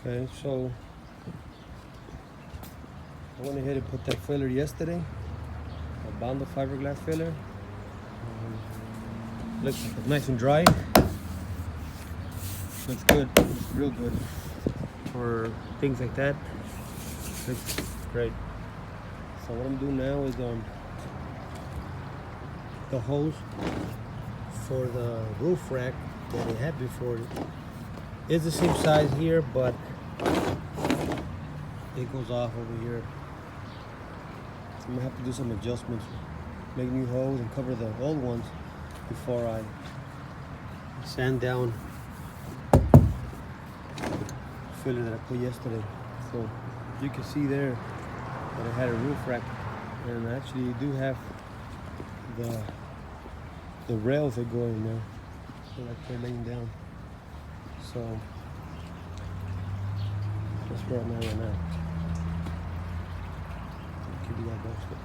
Okay, so I went ahead and put that filler yesterday, a bondo fiberglass filler. Looks nice and dry. Looks good, looks real good for things like that. Looks great. So what I'm doing now is the hose for the roof rack that I had before is the same size here, but it goes off over here. So I'm gonna have to do some adjustments, make new hose and cover the old ones before I sand down the filler that I put yesterday. So you can see there that I had a roof rack, and I actually do have the rails that go in there, so like they're laying down. So that's where I'm at right now. Keep you guys posted.